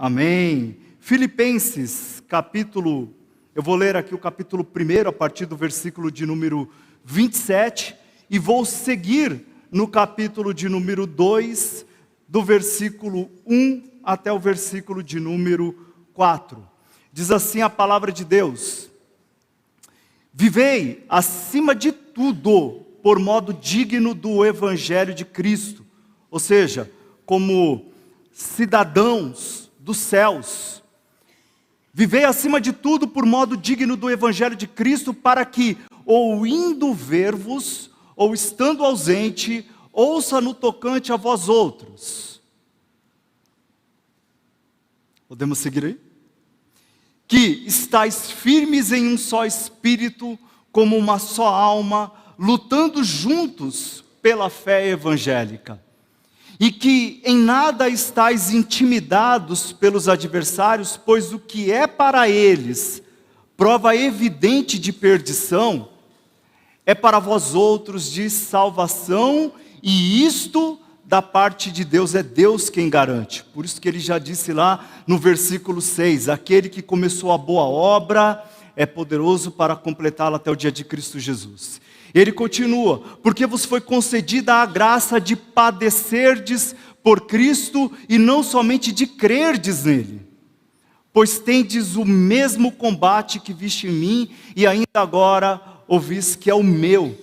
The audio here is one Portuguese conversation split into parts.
Amém. Filipenses, eu vou ler aqui o capítulo 1, a partir do versículo de número 27, e vou seguir no capítulo de número 2, do versículo 1 até o versículo de número 4. Diz assim a palavra de Deus: vivei acima de tudo por modo digno do Evangelho de Cristo, ou seja, como cidadãos dos céus. Vivei acima de tudo por modo digno do Evangelho de Cristo, para que, ou indo ver-vos, ou estando ausente, ouça no tocante a vós outros. Podemos seguir aí? Que estáis firmes em um só espírito, como uma só alma, lutando juntos pela fé evangélica. E que em nada estáis intimidados pelos adversários, pois o que é para eles prova evidente de perdição, é para vós outros de salvação, e isto da parte de Deus, é Deus quem garante. Por isso que ele já disse lá no versículo 6, aquele que começou a boa obra é poderoso para completá-la até o dia de Cristo Jesus. Ele continua: porque vos foi concedida a graça de padecerdes por Cristo, e não somente de crerdes nele. Pois tendes o mesmo combate que viste em mim, e ainda agora ouvis que é o meu.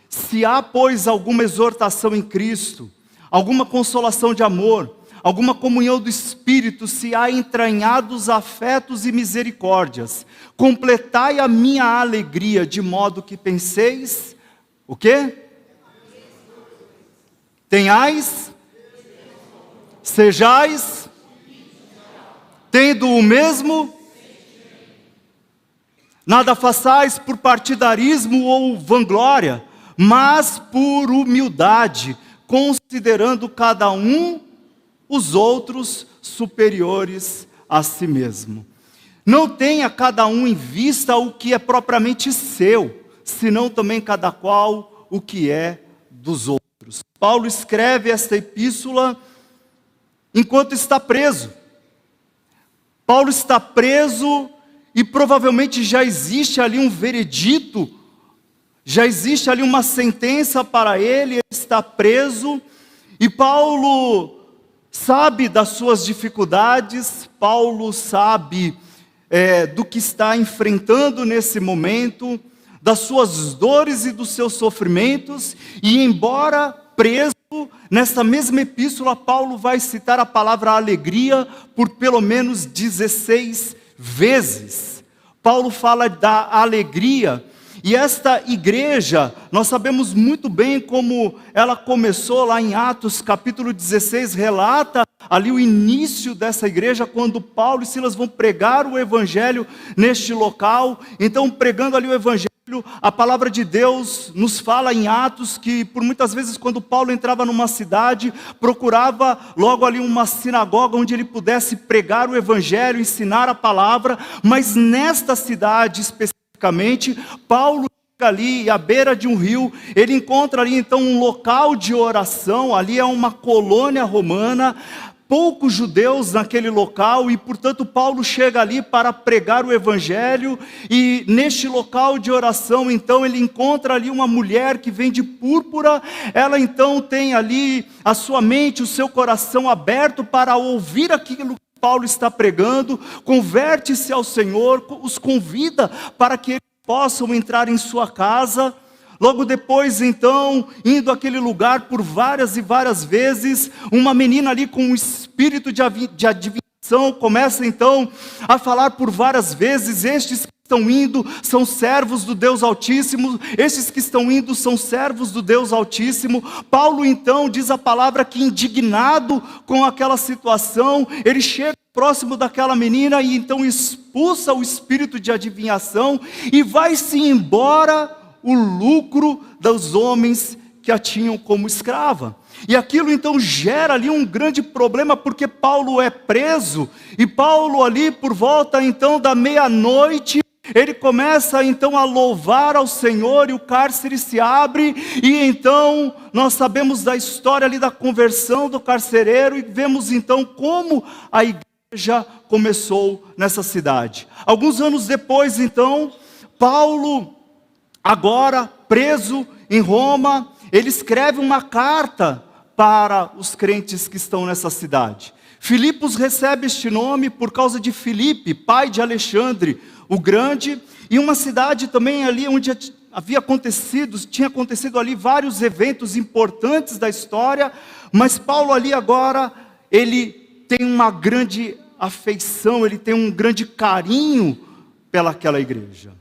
Se há, pois, alguma exortação em Cristo, alguma consolação de amor, alguma comunhão do Espírito, se há entranhados afetos e misericórdias, completai a minha alegria, de modo que penseis, o quê? Tenhais, sejais, tendo o mesmo, nada façais por partidarismo ou vanglória, mas por humildade, considerando cada um os outros superiores a si mesmo. Não tenha cada um em vista o que é propriamente seu, senão também cada qual o que é dos outros. Paulo escreve esta epístola enquanto está preso. Paulo está preso e provavelmente já existe ali um veredito, já existe ali uma sentença para ele. Ele está preso e Paulo sabe das suas dificuldades, Paulo sabe do que está enfrentando nesse momento, das suas dores e dos seus sofrimentos, e embora preso, nessa mesma epístola, Paulo vai citar a palavra alegria por pelo menos 16 vezes. Paulo fala da alegria, e esta igreja, nós sabemos muito bem como ela começou lá em Atos capítulo 16, relata ali o início dessa igreja, quando Paulo e Silas vão pregar o evangelho neste local. Então, pregando ali o evangelho, a palavra de Deus nos fala em Atos que por muitas vezes quando Paulo entrava numa cidade, procurava logo ali uma sinagoga onde ele pudesse pregar o evangelho, ensinar a palavra. Mas nesta cidade especificamente, Paulo chega ali à beira de um rio, ele encontra ali então um local de oração. Ali é uma colônia romana, poucos judeus naquele local, e portanto Paulo chega ali para pregar o evangelho. E neste local de oração então ele encontra ali uma mulher que vende púrpura. Ela então tem ali a sua mente, o seu coração aberto para ouvir aquilo que Paulo está pregando, converte-se ao Senhor, os convida para que eles possam entrar em sua casa. Logo depois, então, indo àquele lugar por várias e várias vezes, uma menina ali com um espírito de adivinhação começa então a falar por várias vezes: estes que estão indo são servos do Deus Altíssimo, estes que estão indo são servos do Deus Altíssimo. Paulo então diz a palavra que, indignado com aquela situação, ele chega próximo daquela menina e então expulsa o espírito de adivinhação, e vai-se embora o lucro dos homens que a tinham como escrava. E aquilo então gera ali um grande problema, porque Paulo é preso, e Paulo ali por volta então da meia-noite, ele começa então a louvar ao Senhor, e o cárcere se abre, e então nós sabemos da história ali da conversão do carcereiro, e vemos então como a igreja igreja começou nessa cidade. Alguns anos depois, então, Paulo, agora preso em Roma, ele escreve uma carta para os crentes que estão nessa cidade. Filipos recebe este nome por causa de Filipe, pai de Alexandre o Grande, e uma cidade também ali onde tinha acontecido ali vários eventos importantes da história, mas Paulo ali agora, ele tem uma grande afeição, ele tem um grande carinho pelaquela igreja.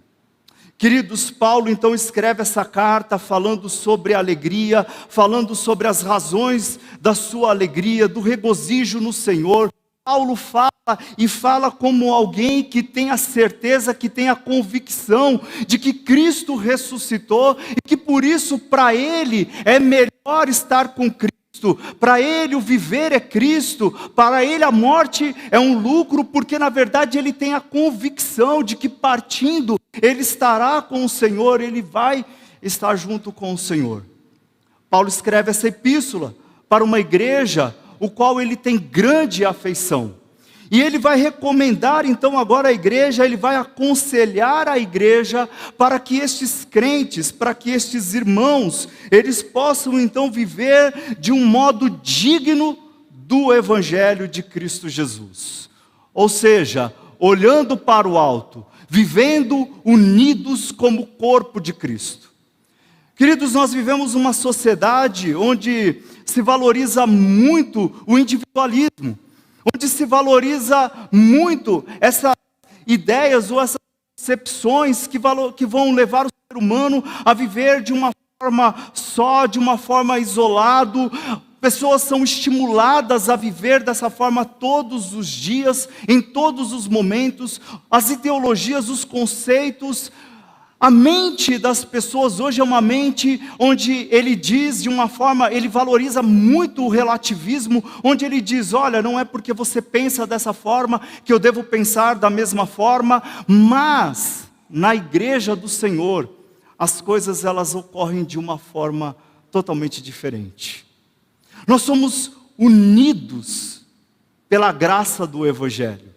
Queridos, Paulo então escreve essa carta falando sobre a alegria, falando sobre as razões da sua alegria, do regozijo no Senhor. Paulo fala como alguém que tem a certeza, que tem a convicção de que Cristo ressuscitou e que por isso para ele é melhor estar com Cristo. Para ele o viver é Cristo, para ele a morte é um lucro, porque na verdade ele tem a convicção de que partindo ele estará com o Senhor, ele vai estar junto com o Senhor. Paulo escreve essa epístola para uma igreja, o qual ele tem grande afeição. E ele vai recomendar então agora a igreja, ele vai aconselhar a igreja para que estes crentes, para que estes irmãos, eles possam então viver de um modo digno do Evangelho de Cristo Jesus. Ou seja, olhando para o alto, vivendo unidos como corpo de Cristo. Queridos, nós vivemos uma sociedade onde se valoriza muito o individualismo, onde se valoriza muito essas ideias ou essas concepções que vão levar o ser humano a viver de uma forma só, de uma forma isolado. Pessoas são estimuladas a viver dessa forma todos os dias, em todos os momentos. As ideologias, os conceitos, a mente das pessoas hoje é uma mente onde ele diz de uma forma, ele valoriza muito o relativismo, onde ele diz, olha, não é porque você pensa dessa forma que eu devo pensar da mesma forma, mas na igreja do Senhor, as coisas elas ocorrem de uma forma totalmente diferente. Nós somos unidos pela graça do Evangelho.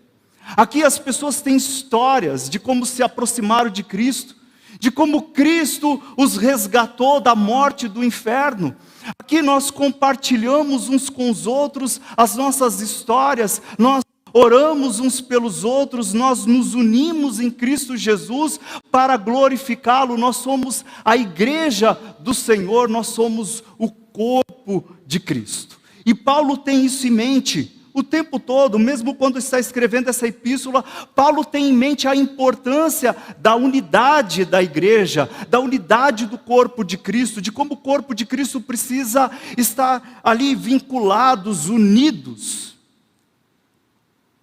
Aqui as pessoas têm histórias de como se aproximaram de Cristo, de como Cristo os resgatou da morte do inferno. Aqui nós compartilhamos uns com os outros as nossas histórias, nós oramos uns pelos outros, nós nos unimos em Cristo Jesus para glorificá-lo. Nós somos a igreja do Senhor, nós somos o corpo de Cristo. E Paulo tem isso em mente o tempo todo, mesmo quando está escrevendo essa epístola. Paulo tem em mente a importância da unidade da igreja, da unidade do corpo de Cristo, de como o corpo de Cristo precisa estar ali vinculados, unidos.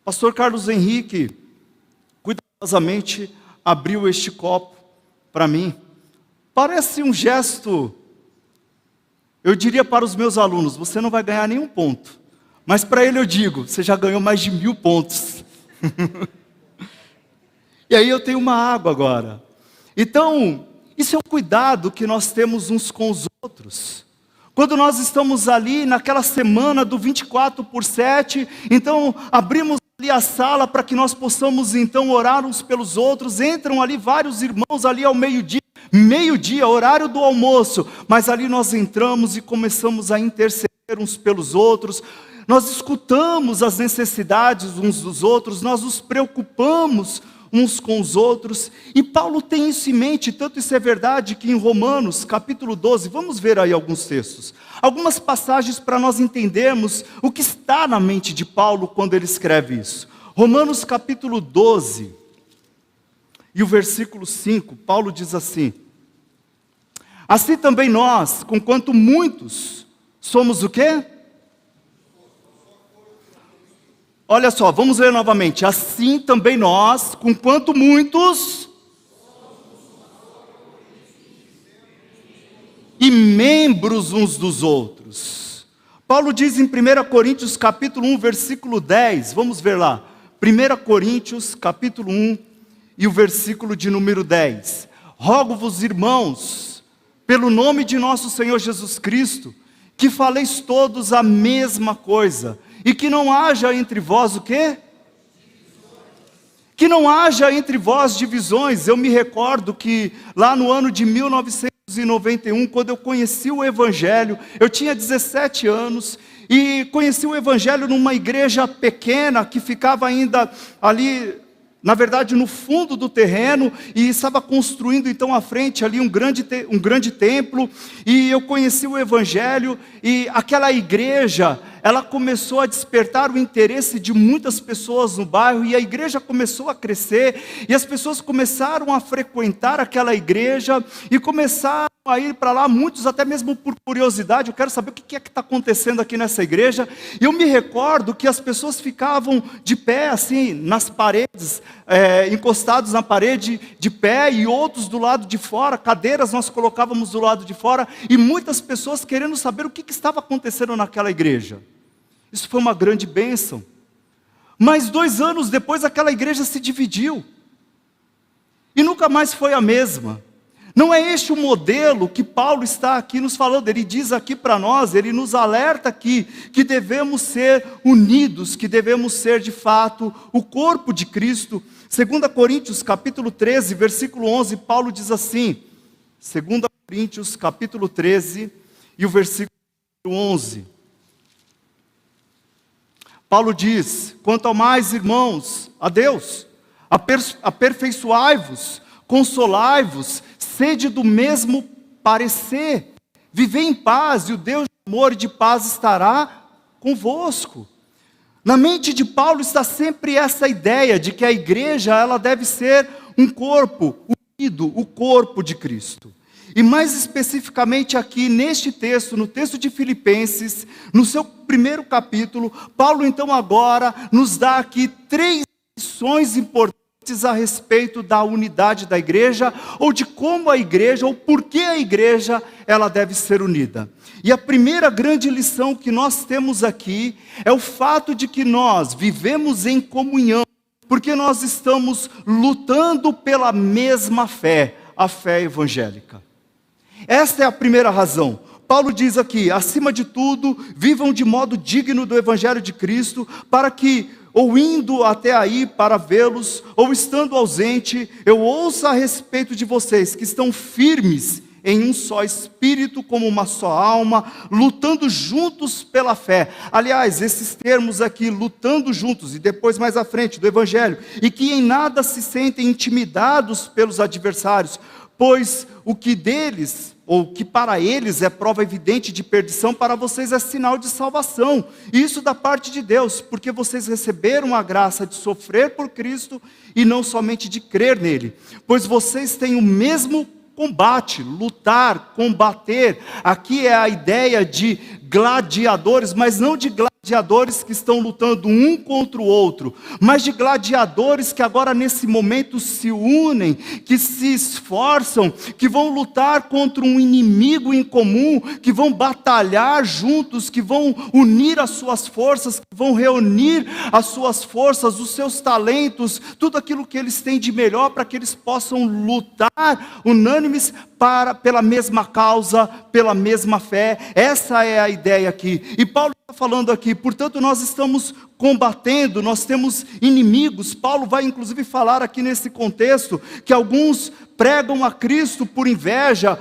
Pastor Carlos Henrique, cuidadosamente, abriu este copo para mim. Parece um gesto, eu diria para os meus alunos, você não vai ganhar nenhum ponto. Mas para ele eu digo, você já ganhou mais de 1000 pontos. E aí eu tenho uma água agora. Então, isso é um cuidado que nós temos uns com os outros. Quando nós estamos ali naquela semana do 24/7, então abrimos ali a sala para que nós possamos então orar uns pelos outros. Entram ali vários irmãos ali ao meio-dia, horário do almoço. Mas ali nós entramos e começamos a interceder uns pelos outros. Nós escutamos as necessidades uns dos outros, nós nos preocupamos uns com os outros, e Paulo tem isso em mente. Tanto isso é verdade que em Romanos capítulo 12, vamos ver aí alguns textos, algumas passagens para nós entendermos o que está na mente de Paulo quando ele escreve isso. Romanos capítulo 12, e o versículo 5, Paulo diz assim: assim também nós, conquanto muitos, somos o quê? Olha só, vamos ler novamente. Assim também nós, conquanto muitos, e membros uns dos outros. Paulo diz em 1 Coríntios capítulo 1, versículo 10, vamos ver lá. 1 Coríntios capítulo 1 e o versículo de número 10. Rogo-vos, irmãos, pelo nome de nosso Senhor Jesus Cristo, que faleis todos a mesma coisa, e que não haja entre vós o quê? Que não haja entre vós divisões. Eu me recordo que lá no ano de 1991, quando eu conheci o Evangelho, eu tinha 17 anos, e conheci o Evangelho numa igreja pequena, que ficava ainda ali, na verdade, no fundo do terreno, e estava construindo então à frente ali um grande templo, e eu conheci o Evangelho, e aquela igreja, ela começou a despertar o interesse de muitas pessoas no bairro, e a igreja começou a crescer, e as pessoas começaram a frequentar aquela igreja, e começaram a ir para lá, muitos até mesmo por curiosidade. Eu quero saber o que é que está acontecendo aqui nessa igreja. E eu me recordo que as pessoas ficavam de pé assim, nas paredes, encostados na parede de pé, e outros do lado de fora, cadeiras nós colocávamos do lado de fora, e muitas pessoas querendo saber o que estava acontecendo naquela igreja. Isso foi uma grande bênção. Mas 2 anos depois aquela igreja se dividiu, e nunca mais foi a mesma. Não é este o modelo que Paulo está aqui nos falando. Ele diz aqui para nós, ele nos alerta aqui, que devemos ser unidos, que devemos ser de fato o corpo de Cristo. 2 Coríntios capítulo 13, versículo 11, Paulo diz assim, 2 Coríntios capítulo 13 e o versículo 11. Paulo diz: quanto ao mais, irmãos, a Deus, aperfeiçoai-vos, consolai-vos, sede do mesmo parecer, vivei em paz, e o Deus de amor e de paz estará convosco. Na mente de Paulo está sempre essa ideia de que a igreja, ela deve ser um corpo unido, o corpo de Cristo. E mais especificamente aqui neste texto, no texto de Filipenses, no seu primeiro capítulo, Paulo então agora nos dá aqui 3 lições importantes a respeito da unidade da igreja, ou de como a igreja, ou por que a igreja, ela deve ser unida. E a primeira grande lição que nós temos aqui, é o fato de que nós vivemos em comunhão, porque nós estamos lutando pela mesma fé, a fé evangélica. Esta é a primeira razão. Paulo diz aqui: acima de tudo, vivam de modo digno do Evangelho de Cristo, para que, ou indo até aí para vê-los, ou estando ausente, eu ouça a respeito de vocês, que estão firmes em um só espírito, como uma só alma, lutando juntos pela fé. Aliás, esses termos aqui, lutando juntos, e depois mais à frente, do Evangelho, e que em nada se sentem intimidados pelos adversários, pois o que deles, ou que para eles é prova evidente de perdição, para vocês é sinal de salvação. Isso da parte de Deus, porque vocês receberam a graça de sofrer por Cristo, e não somente de crer nele. Pois vocês têm o mesmo combate, lutar, combater. Aqui é a ideia de gladiadores, mas não de gladiadores que estão lutando um contra o outro, mas de gladiadores que agora nesse momento se unem, que se esforçam, que vão lutar contra um inimigo em comum, que vão batalhar juntos, que vão unir as suas forças, que vão reunir as suas forças, os seus talentos, tudo aquilo que eles têm de melhor, para que eles possam lutar unânimes pela mesma causa, pela mesma fé. Essa é a ideia aqui. E Paulo está falando aqui, portanto nós estamos combatendo, nós temos inimigos. Paulo vai inclusive falar aqui nesse contexto, que alguns pregam a Cristo por inveja,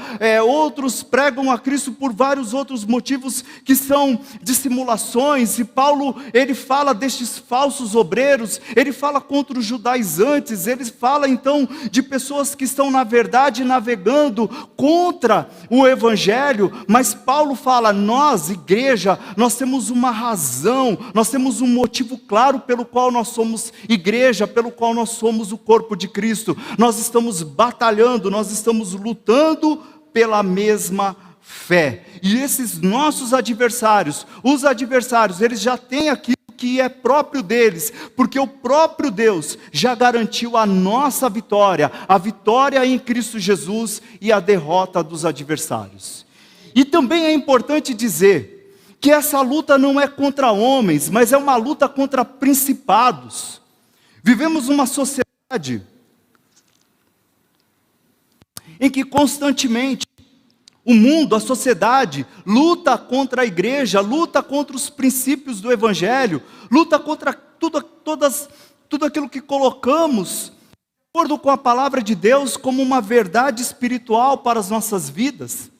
outros pregam a Cristo por vários outros motivos que são dissimulações. E Paulo, ele fala destes falsos obreiros, ele fala contra os judaizantes, ele fala então de pessoas que estão na verdade navegando contra o Evangelho. Mas Paulo fala: nós, igreja, nós temos uma razão, nós temos um motivo claro pelo qual nós somos igreja, pelo qual nós somos o corpo de Cristo. Nós estamos batalhando, nós estamos lutando pela mesma fé. E esses nossos adversários, os adversários, eles já têm aquilo que é próprio deles, porque o próprio Deus já garantiu a nossa vitória, a vitória em Cristo Jesus e a derrota dos adversários. E também é importante dizer que essa luta não é contra homens, mas é uma luta contra principados. Vivemos uma sociedade em que constantemente o mundo, a sociedade, luta contra a igreja, luta contra os princípios do Evangelho, luta contra todas tudo aquilo que colocamos, de acordo com a palavra de Deus, como uma verdade espiritual para as nossas vidas.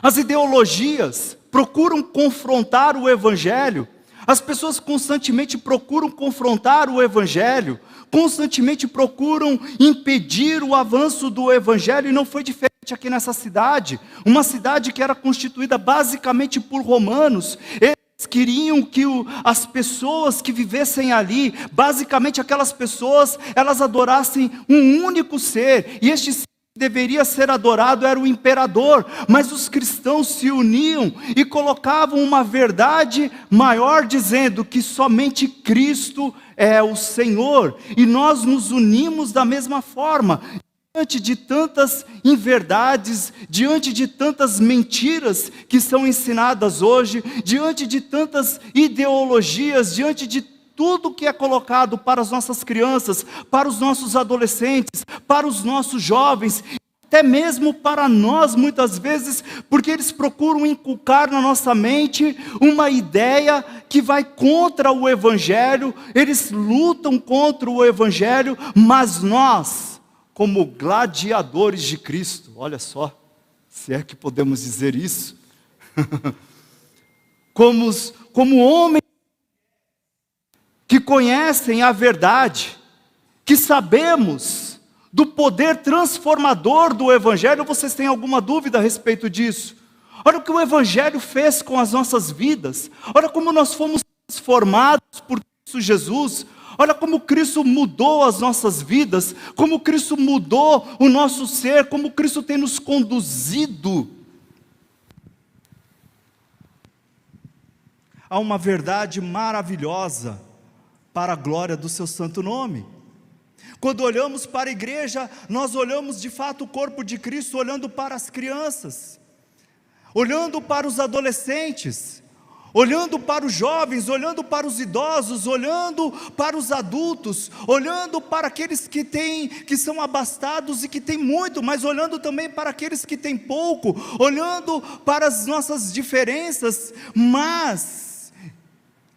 As ideologias procuram confrontar o Evangelho, as pessoas constantemente procuram confrontar o Evangelho, constantemente procuram impedir o avanço do Evangelho, e não foi diferente aqui nessa cidade, uma cidade que era constituída basicamente por romanos. Eles queriam que as pessoas que vivessem ali, basicamente aquelas pessoas, elas adorassem um único ser, e este ser que deveria ser adorado era o imperador, mas os cristãos se uniam e colocavam uma verdade maior, dizendo que somente Cristo é o Senhor, e nós nos unimos da mesma forma. Diante de tantas inverdades, diante de tantas mentiras que são ensinadas hoje, diante de tantas ideologias, diante de tudo que é colocado para as nossas crianças, para os nossos adolescentes, para os nossos jovens, até mesmo para nós muitas vezes, porque eles procuram inculcar na nossa mente uma ideia que vai contra o Evangelho, eles lutam contra o Evangelho, mas nós, como gladiadores de Cristo, olha só, se é que podemos dizer isso, como homens que conhecem a verdade, que sabemos do poder transformador do Evangelho. Vocês têm alguma dúvida a respeito disso? Olha o que o Evangelho fez com as nossas vidas, olha como nós fomos transformados por Cristo Jesus, olha como Cristo mudou as nossas vidas, como Cristo mudou o nosso ser, como Cristo tem nos conduzido a uma verdade maravilhosa para a glória do seu santo nome. Quando olhamos para a igreja, nós olhamos de fato o corpo de Cristo, olhando para as crianças, olhando para os adolescentes, olhando para os jovens, olhando para os idosos, olhando para os adultos, olhando para aqueles que são abastados e que têm muito, mas olhando também para aqueles que têm pouco, olhando para as nossas diferenças, mas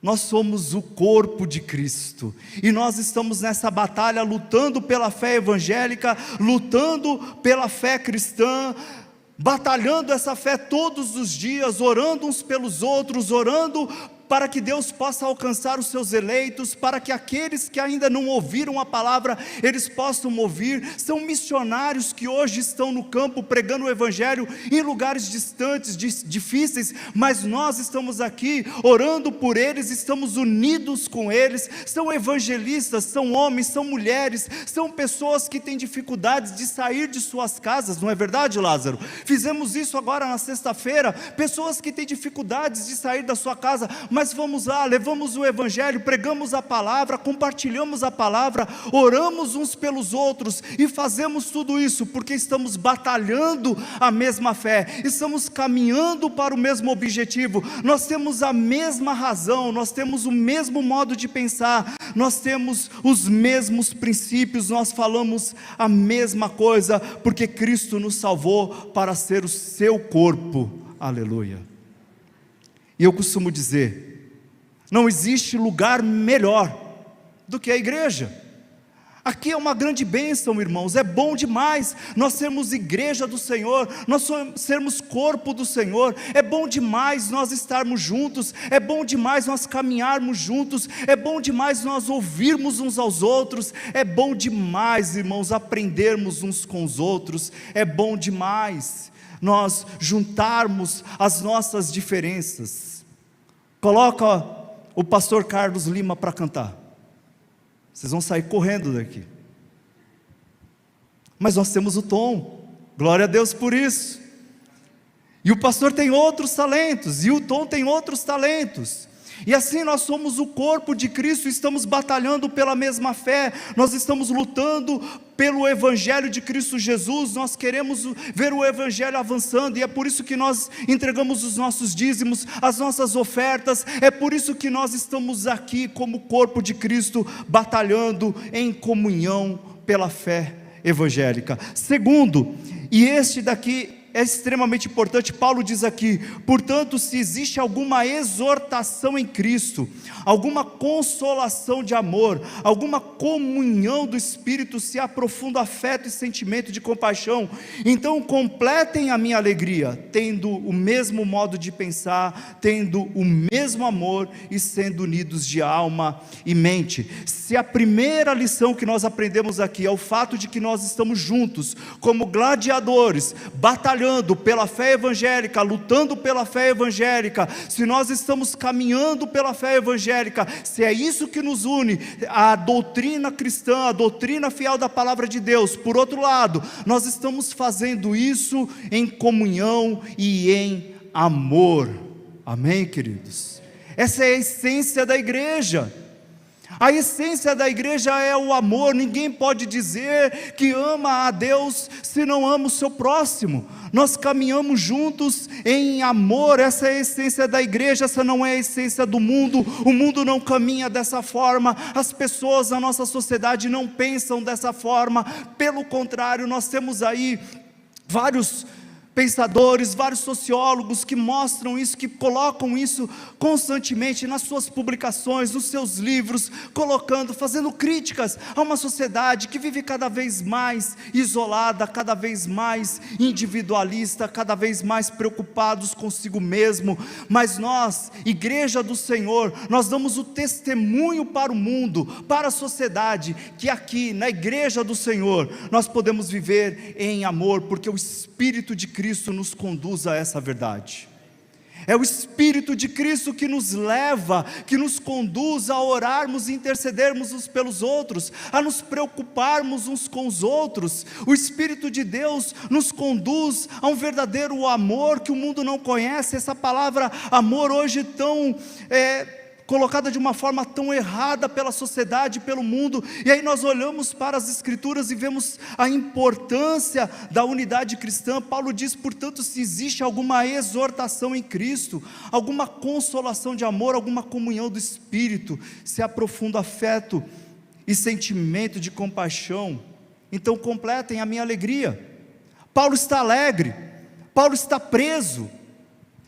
nós somos o corpo de Cristo, e nós estamos nessa batalha, lutando pela fé evangélica, lutando pela fé cristã, batalhando essa fé todos os dias, orando uns pelos outros, orando para que Deus possa alcançar os seus eleitos, para que aqueles que ainda não ouviram a palavra, eles possam ouvir. São missionários que hoje estão no campo pregando o Evangelho em lugares distantes, difíceis, mas nós estamos aqui orando por eles, estamos unidos com eles. São evangelistas, são homens, são mulheres, são pessoas que têm dificuldades de sair de suas casas, não é verdade, Lázaro? Fizemos isso agora na sexta-feira, pessoas que têm dificuldades de sair da sua casa, mas vamos lá, levamos o Evangelho, pregamos a palavra, compartilhamos a palavra, oramos uns pelos outros, e fazemos tudo isso porque estamos batalhando a mesma fé, estamos caminhando para o mesmo objetivo, nós temos a mesma razão, nós temos o mesmo modo de pensar, nós temos os mesmos princípios, nós falamos a mesma coisa, porque Cristo nos salvou para ser o seu corpo, aleluia. E eu costumo dizer, não existe lugar melhor do que a igreja. Aqui é uma grande bênção, irmãos, é bom demais nós sermos igreja do Senhor, nós sermos corpo do Senhor, é bom demais nós estarmos juntos, é bom demais nós caminharmos juntos, é bom demais nós ouvirmos uns aos outros, é bom demais, irmãos, aprendermos uns com os outros, é bom demais nós juntarmos as nossas diferenças. Coloca o pastor Carlos Lima para cantar, vocês vão sair correndo daqui, mas nós temos o Tom, glória a Deus por isso, e o pastor tem outros talentos, e o Tom tem outros talentos, e assim nós somos o corpo de Cristo, estamos batalhando pela mesma fé, nós estamos lutando pelo Evangelho de Cristo Jesus, nós queremos ver o Evangelho avançando, e é por isso que nós entregamos os nossos dízimos, as nossas ofertas, é por isso que nós estamos aqui como corpo de Cristo, batalhando em comunhão pela fé evangélica. Segundo, e este daqui é extremamente importante. Paulo diz aqui: portanto, se existe alguma exortação em Cristo, alguma consolação de amor, alguma comunhão do Espírito, se há profundo afeto e sentimento de compaixão, então completem a minha alegria, tendo o mesmo modo de pensar, tendo o mesmo amor e sendo unidos de alma e mente. Se a primeira lição que nós aprendemos aqui é o fato de que nós estamos juntos, como gladiadores, batalhando pela fé evangélica, lutando pela fé evangélica, se nós estamos caminhando pela fé evangélica, se é isso que nos une, a doutrina cristã, a doutrina fiel da palavra de Deus, por outro lado, nós estamos fazendo isso em comunhão e em amor. Amém, queridos? Essa é a essência da igreja. A essência da igreja é o amor. Ninguém pode dizer que ama a Deus se não ama o seu próximo. Nós caminhamos juntos em amor. Essa é a essência da igreja, essa não é a essência do mundo. O mundo não caminha dessa forma, as pessoas da nossa sociedade não pensam dessa forma. Pelo contrário, nós temos aí vários pensadores, vários sociólogos que mostram isso, que colocam isso constantemente nas suas publicações, nos seus livros, colocando, fazendo críticas a uma sociedade que vive cada vez mais isolada, cada vez mais individualista, cada vez mais preocupados consigo mesmo. Mas nós, igreja do Senhor, nós damos o testemunho para o mundo, para a sociedade, que aqui na igreja do Senhor, nós podemos viver em amor, porque o Espírito de Cristo nos conduz a essa verdade. É o Espírito de Cristo que nos leva, que nos conduz a orarmos e intercedermos uns pelos outros, a nos preocuparmos uns com os outros. O Espírito de Deus nos conduz a um verdadeiro amor que o mundo não conhece. Essa palavra amor hoje tão colocada de uma forma tão errada pela sociedade, pelo mundo, e aí nós olhamos para as Escrituras e vemos a importância da unidade cristã. Paulo diz: portanto, se existe alguma exortação em Cristo, alguma consolação de amor, alguma comunhão do Espírito, se há profundo afeto e sentimento de compaixão, então completem a minha alegria. Paulo está alegre, Paulo está preso,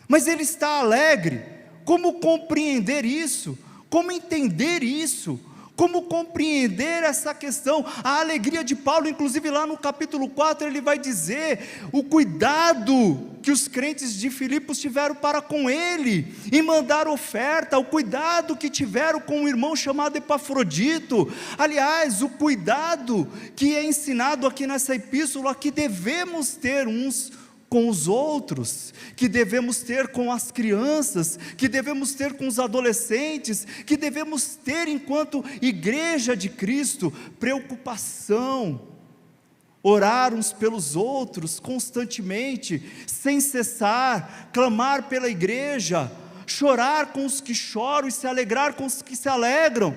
mas ele está alegre. Como compreender isso? Como entender isso? Como compreender essa questão? A alegria de Paulo, inclusive lá no capítulo 4, ele vai dizer o cuidado que os crentes de Filipos tiveram para com ele, em mandar oferta, o cuidado que tiveram com um irmão chamado Epafrodito. Aliás, o cuidado que é ensinado aqui nessa epístola, que devemos ter uns com os outros, que devemos ter com as crianças, que devemos ter com os adolescentes, que devemos ter enquanto igreja de Cristo. Preocupação, orar uns pelos outros constantemente, sem cessar, clamar pela igreja, chorar com os que choram e se alegrar com os que se alegram.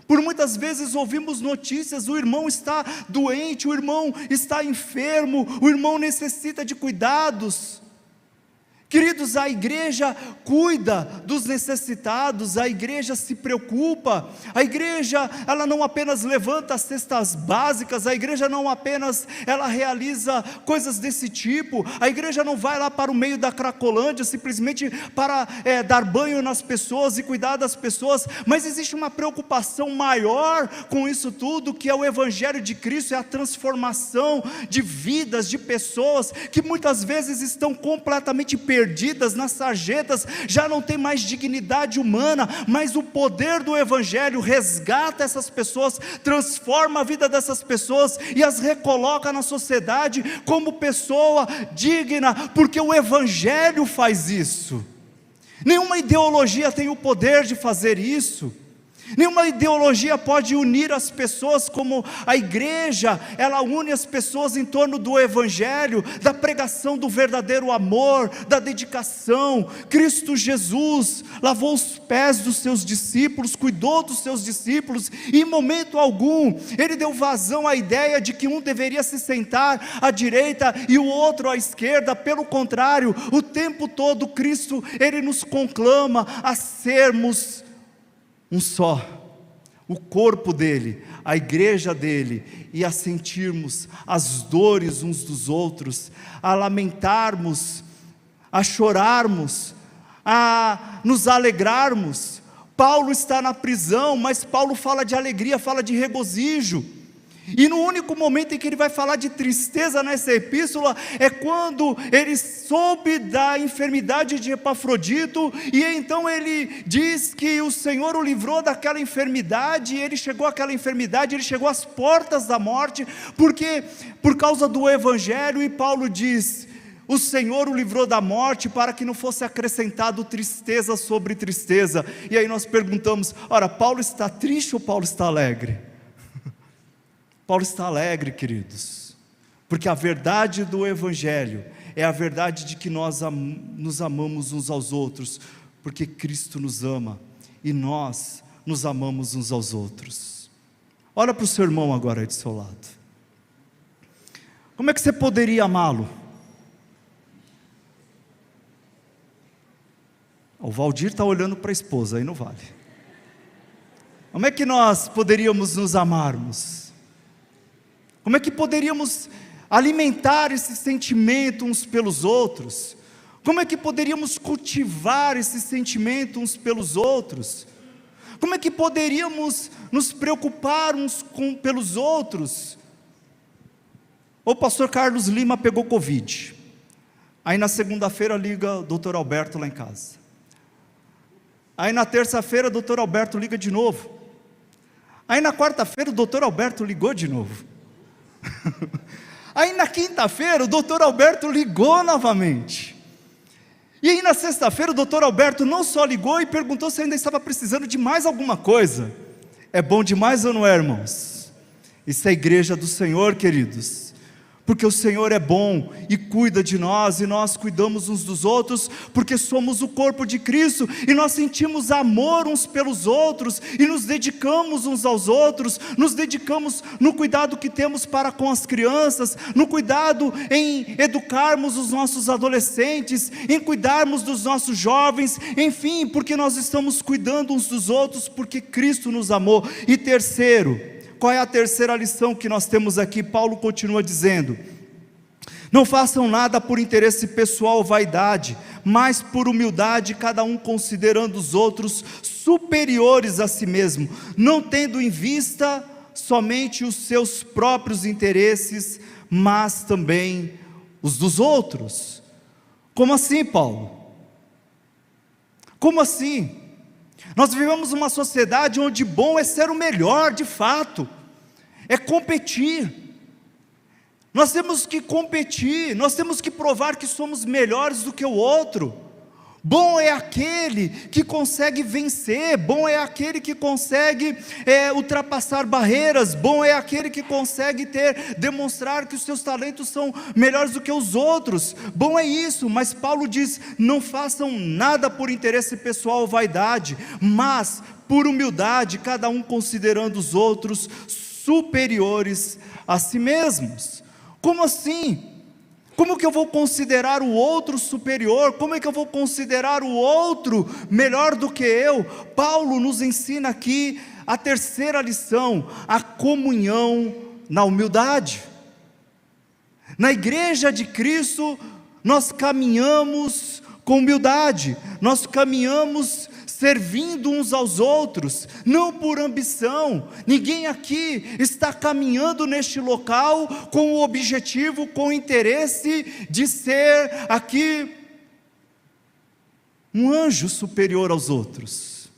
Por muitas vezes ouvimos notícias: o irmão está doente, o irmão está enfermo, o irmão necessita de cuidados. Queridos, a igreja cuida dos necessitados, a igreja se preocupa, a igreja, ela não apenas levanta as cestas básicas, a igreja não apenas, ela realiza coisas desse tipo, a igreja não vai lá para o meio da Cracolândia, simplesmente para dar banho nas pessoas e cuidar das pessoas, mas existe uma preocupação maior com isso tudo, que é o Evangelho de Cristo, é a transformação de vidas, de pessoas, que muitas vezes estão completamente perdidas nas sarjetas, já não tem mais dignidade humana, mas o poder do Evangelho resgata essas pessoas, transforma a vida dessas pessoas e as recoloca na sociedade como pessoa digna, porque o Evangelho faz isso. Nenhuma ideologia tem o poder de fazer isso. Nenhuma ideologia pode unir as pessoas como a igreja, ela une as pessoas em torno do Evangelho, da pregação do verdadeiro amor, da dedicação. Cristo Jesus lavou os pés dos seus discípulos, cuidou dos seus discípulos, e em momento algum, Ele deu vazão à ideia de que um deveria se sentar à direita e o outro à esquerda. Pelo contrário, o tempo todo Cristo, Ele nos conclama a sermos um só, o corpo dele, a igreja dele, e a sentirmos as dores uns dos outros, a lamentarmos, a chorarmos, a nos alegrarmos. Paulo está na prisão, mas Paulo fala de alegria, fala de regozijo. E no único momento em que ele vai falar de tristeza nessa epístola, é quando ele soube da enfermidade de Epafrodito, e então ele diz que o Senhor o livrou daquela enfermidade, e ele chegou àquela enfermidade, ele chegou às portas da morte, porque por causa do Evangelho, e Paulo diz, o Senhor o livrou da morte, para que não fosse acrescentado tristeza sobre tristeza. E aí nós perguntamos, ora, Paulo está triste ou Paulo está alegre? Paulo está alegre, queridos, porque a verdade do Evangelho é a verdade de que nós nos amamos uns aos outros, porque Cristo nos ama, e nós nos amamos uns aos outros. Olha para o seu irmão agora aí do seu lado. Como é que você poderia amá-lo? O Valdir está olhando para a esposa, aí não vale. Como é que nós poderíamos nos amarmos? Como é que poderíamos alimentar esse sentimento uns pelos outros? Como é que poderíamos cultivar esse sentimento uns pelos outros? Como é que poderíamos nos preocupar pelos outros? O pastor Carlos Lima pegou Covid. Aí na segunda-feira liga o doutor Alberto lá em casa. Aí na terça-feira o doutor Alberto liga de novo. Aí na quarta-feira o doutor Alberto ligou de novo. Aí na quinta-feira o doutor Alberto ligou novamente. E aí na sexta-feira o doutor Alberto não só ligou e perguntou se ainda estava precisando de mais alguma coisa. É bom demais ou não é, irmãos? Isso é a igreja do Senhor, queridos, porque o Senhor é bom e cuida de nós, e nós cuidamos uns dos outros, porque somos o corpo de Cristo, e nós sentimos amor uns pelos outros, e nos dedicamos uns aos outros, nos dedicamos no cuidado que temos para com as crianças, no cuidado em educarmos os nossos adolescentes, em cuidarmos dos nossos jovens, enfim, porque nós estamos cuidando uns dos outros, porque Cristo nos amou. E terceiro, qual é a terceira lição que nós temos aqui? Paulo continua dizendo: não façam nada por interesse pessoal ou vaidade, mas por humildade, cada um considerando os outros superiores a si mesmo, não tendo em vista somente os seus próprios interesses, mas também os dos outros. Como assim, Paulo? Como assim? Nós vivemos uma sociedade onde bom é ser o melhor, de fato, é competir. Nós temos que competir, nós temos que provar que somos melhores do que o outro. Bom é aquele que consegue vencer, bom é aquele que consegue ultrapassar barreiras, bom é aquele que consegue demonstrar que os seus talentos são melhores do que os outros, bom é isso. Mas Paulo diz, não façam nada por interesse pessoal ou vaidade, mas por humildade, cada um considerando os outros superiores a si mesmos. Como assim? Como que eu vou considerar o outro superior? Como é que eu vou considerar o outro melhor do que eu? Paulo nos ensina aqui a terceira lição, a comunhão na humildade. Na igreja de Cristo, nós caminhamos com humildade, nós caminhamos servindo uns aos outros, não por ambição. Ninguém aqui está caminhando neste local com o objetivo, com o interesse de ser aqui um anjo superior aos outros,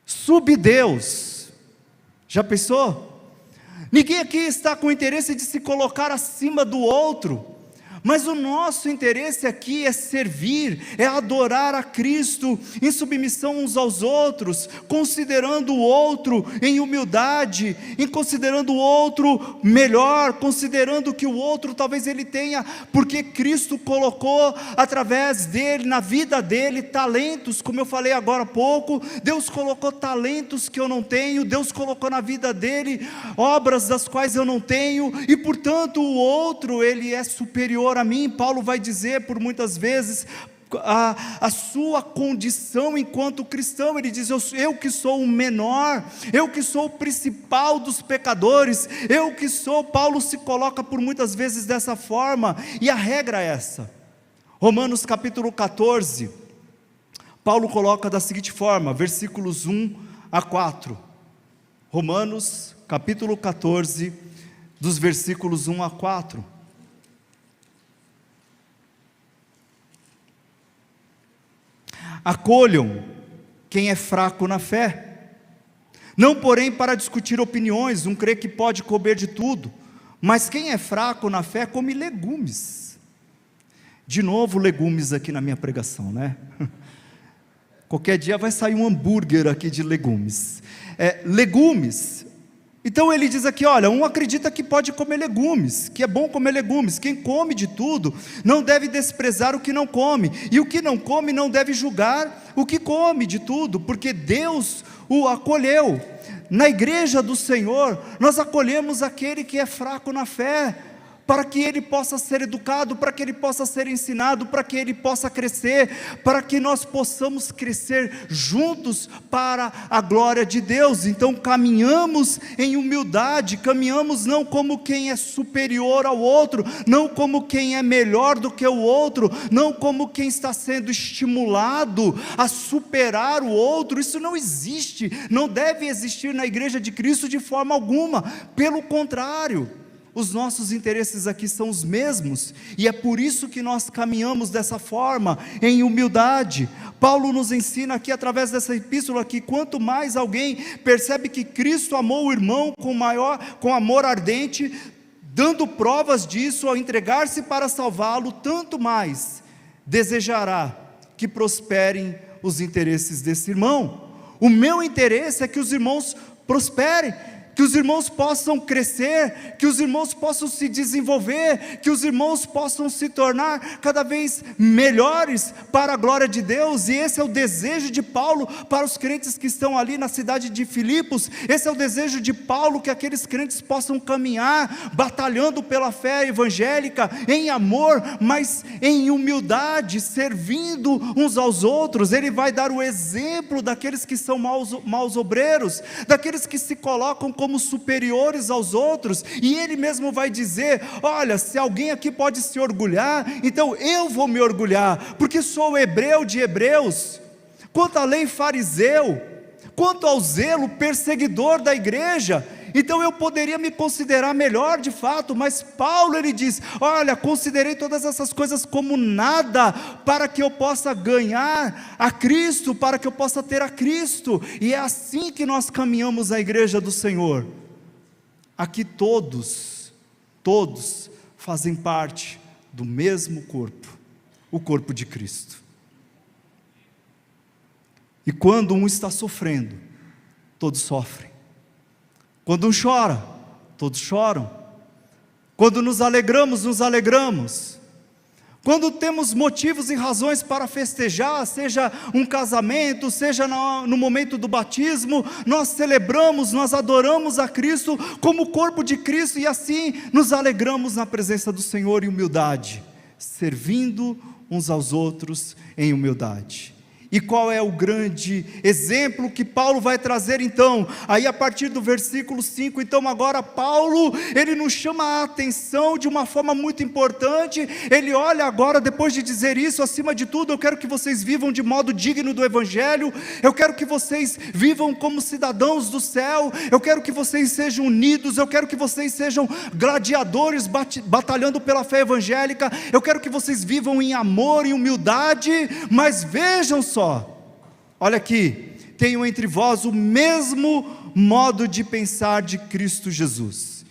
subdeus. Já pensou? Ninguém aqui está com o interesse de se colocar acima do outro, mas o nosso interesse aqui é servir, é adorar a Cristo, em submissão uns aos outros, considerando o outro em humildade, em considerando o outro melhor, considerando que o outro talvez ele tenha, porque Cristo colocou através dele, na vida dele, talentos, como eu falei agora há pouco. Deus colocou talentos que eu não tenho, Deus colocou na vida dele obras das quais eu não tenho, e portanto o outro ele é superior a mim. Paulo vai dizer por muitas vezes, a sua condição enquanto cristão. Ele diz: eu que sou o menor, eu que sou o principal dos pecadores, eu que sou. Paulo se coloca por muitas vezes dessa forma, e a regra é essa. Romanos capítulo 14, Paulo coloca da seguinte forma, versículos 1 a 4, Romanos capítulo 14, dos versículos 1 a 4, acolham quem é fraco na fé, não porém para discutir opiniões, um crê que pode comer de tudo, mas quem é fraco na fé come legumes. De novo legumes aqui na minha pregação, né? Qualquer dia vai sair um hambúrguer aqui de legumes. Legumes. Então ele diz aqui, olha, um acredita que pode comer legumes, que é bom comer legumes. Quem come de tudo não deve desprezar o que não come, e o que não come não deve julgar o que come de tudo, porque Deus o acolheu. Na igreja do Senhor, nós acolhemos aquele que é fraco na fé, para que ele possa ser educado, para que ele possa ser ensinado, para que ele possa crescer, para que nós possamos crescer juntos para a glória de Deus. Então caminhamos em humildade, caminhamos não como quem é superior ao outro, não como quem é melhor do que o outro, não como quem está sendo estimulado a superar o outro. Isso não existe, não deve existir na igreja de Cristo de forma alguma, pelo contrário. Os nossos interesses aqui são os mesmos, e é por isso que nós caminhamos dessa forma, em humildade. Paulo nos ensina aqui, através dessa epístola, que quanto mais alguém percebe que Cristo amou o irmão com amor ardente, dando provas disso ao entregar-se para salvá-lo, tanto mais desejará que prosperem os interesses desse irmão. O meu interesse é que os irmãos prosperem, que os irmãos possam crescer, que os irmãos possam se desenvolver, que os irmãos possam se tornar cada vez melhores para a glória de Deus. E esse é o desejo de Paulo para os crentes que estão ali na cidade de Filipos. Esse é o desejo de Paulo, que aqueles crentes possam caminhar, batalhando pela fé evangélica, em amor, mas em humildade, servindo uns aos outros. Ele vai dar o exemplo daqueles que são maus obreiros, daqueles que se colocam como superiores aos outros, e ele mesmo vai dizer: olha, se alguém aqui pode se orgulhar, então eu vou me orgulhar, porque sou hebreu de hebreus, quanto à lei fariseu, quanto ao zelo perseguidor da igreja. Então eu poderia me considerar melhor de fato, mas Paulo ele diz: olha, considerei todas essas coisas como nada, para que eu possa ganhar a Cristo, para que eu possa ter a Cristo. E é assim que nós caminhamos a igreja do Senhor. Aqui todos fazem parte do mesmo corpo, o corpo de Cristo. E quando um está sofrendo, todos sofrem. Quando um chora, todos choram. Quando nos alegramos, nos alegramos. Quando temos motivos e razões para festejar, seja um casamento, seja no momento do batismo, nós celebramos, nós adoramos a Cristo como o corpo de Cristo, e assim nos alegramos na presença do Senhor em humildade, servindo uns aos outros em humildade. E qual é o grande exemplo que Paulo vai trazer então? Aí a partir do versículo 5, então agora Paulo, ele nos chama a atenção de uma forma muito importante. Ele olha agora, depois de dizer isso, acima de tudo, eu quero que vocês vivam de modo digno do Evangelho, eu quero que vocês vivam como cidadãos do céu, eu quero que vocês sejam unidos, eu quero que vocês sejam gladiadores batalhando pela fé evangélica, eu quero que vocês vivam em amor e humildade, mas vejam só, olha aqui, tenham entre vós o mesmo modo de pensar de Cristo Jesus,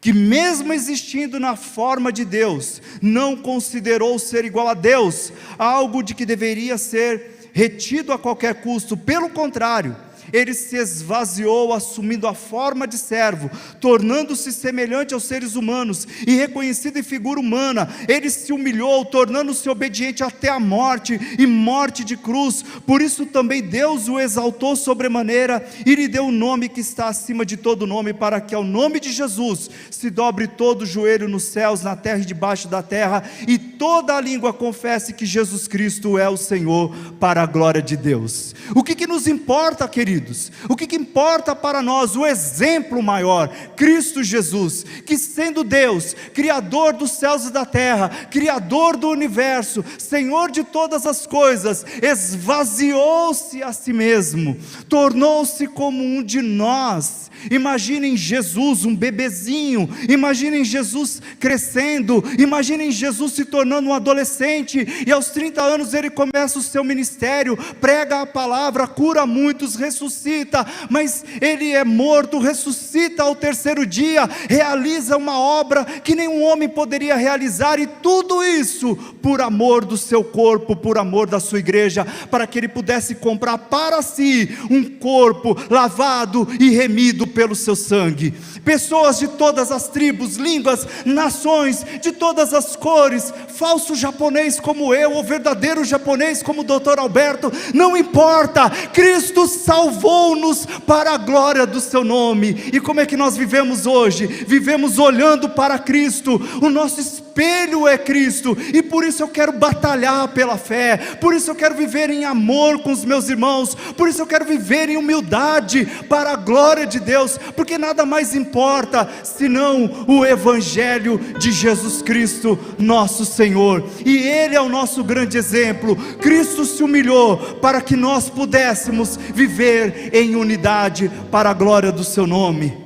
que mesmo existindo na forma de Deus, não considerou ser igual a Deus, algo de que deveria ser retido a qualquer custo. Pelo contrário, Ele se esvaziou, assumindo a forma de servo, tornando-se semelhante aos seres humanos, e reconhecido em figura humana, ele se humilhou, tornando-se obediente até a morte, e morte de cruz. Por isso também Deus o exaltou sobremaneira, e lhe deu o nome que está acima de todo nome, para que ao nome de Jesus se dobre todo o joelho nos céus, na terra e debaixo da terra, e toda a língua confesse que Jesus Cristo é o Senhor, para a glória de Deus. O que nos importa, queridos? O que importa para nós? O exemplo maior, Cristo Jesus, que sendo Deus, Criador dos céus e da terra, Criador do universo, Senhor de todas as coisas, esvaziou-se a si mesmo, tornou-se como um de nós. Imaginem Jesus, um bebezinho, imaginem Jesus crescendo, imaginem Jesus se tornando um adolescente, e aos 30 anos ele começa o seu ministério, prega a palavra, cura muitos, ressuscita, mas ele é morto, ressuscita ao terceiro dia, realiza uma obra que nenhum homem poderia realizar, e tudo isso por amor do seu corpo, por amor da sua igreja, para que ele pudesse comprar para si um corpo lavado e remido pelo seu sangue. Pessoas de todas as tribos, línguas, nações, de todas as cores, falso japonês como eu, ou verdadeiro japonês como o Dr. Alberto, não importa, Cristo salvou-nos para a glória do seu nome. E como é que nós vivemos hoje? Vivemos olhando para Cristo, o nosso espelho é Cristo, e por isso eu quero batalhar pela fé, por isso eu quero viver em amor com os meus irmãos, por isso eu quero viver em humildade para a glória de Deus, porque nada mais importa senão o Evangelho de Jesus Cristo, nosso Senhor, e Ele é o nosso grande exemplo. Cristo se humilhou para que nós pudéssemos viver em unidade para a glória do seu nome.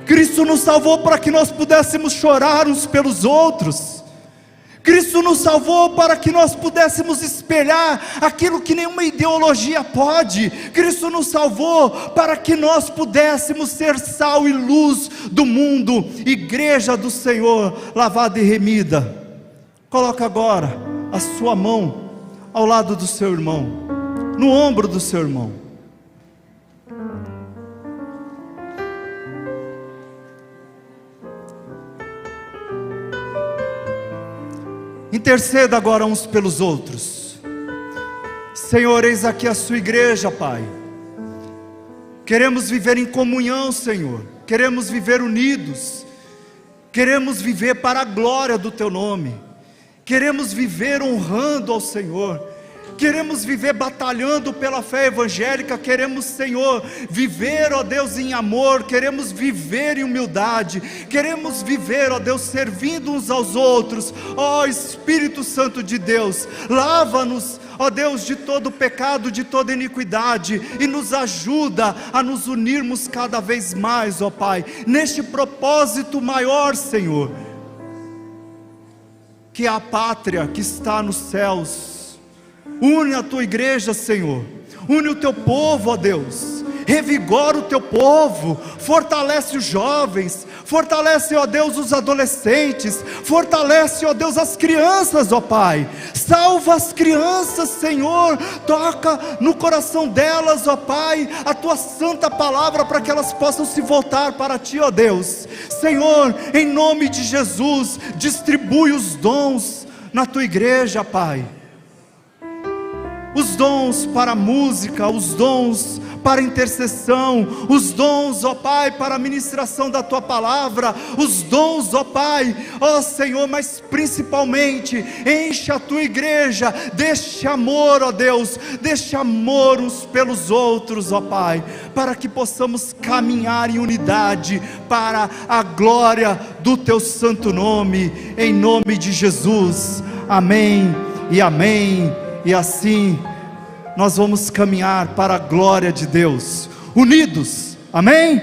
Cristo nos salvou para que nós pudéssemos chorar uns pelos outros. Cristo nos salvou para que nós pudéssemos espelhar aquilo que nenhuma ideologia pode. Cristo nos salvou para que nós pudéssemos ser sal e luz do mundo, igreja do Senhor, lavada e remida. Coloca agora a sua mão ao lado do seu irmão, no ombro do seu irmão. Interceda agora uns pelos outros. Senhor, eis aqui a sua igreja, Pai. Queremos viver em comunhão, Senhor. Queremos viver unidos. Queremos viver para a glória do teu nome. Queremos viver honrando ao Senhor. Queremos viver batalhando pela fé evangélica. Queremos, Senhor, viver, ó Deus, em amor. Queremos viver em humildade. Queremos viver, ó Deus, servindo uns aos outros. Ó Espírito Santo de Deus, lava-nos, ó Deus, de todo pecado, de toda iniquidade, e nos ajuda a nos unirmos cada vez mais, ó Pai, neste propósito maior, Senhor, que é a pátria que está nos céus. Une a tua igreja, Senhor, une o teu povo, ó Deus, revigora o teu povo, fortalece os jovens, fortalece, ó Deus, os adolescentes, fortalece, ó Deus, as crianças, ó Pai, salva as crianças, Senhor, toca no coração delas, ó Pai, a tua santa palavra, para que elas possam se voltar para ti, ó Deus. Senhor, em nome de Jesus, distribui os dons na tua igreja, Pai, os dons para a música, os dons para a intercessão, os dons, ó Pai, para a ministração da tua palavra, os dons, ó Pai, ó Senhor, mas principalmente enche a tua igreja deste amor, ó Deus, deste amor uns pelos outros, ó Pai, para que possamos caminhar em unidade para a glória do teu santo nome, em nome de Jesus. Amém e amém. E assim nós vamos caminhar para a glória de Deus, unidos, amém?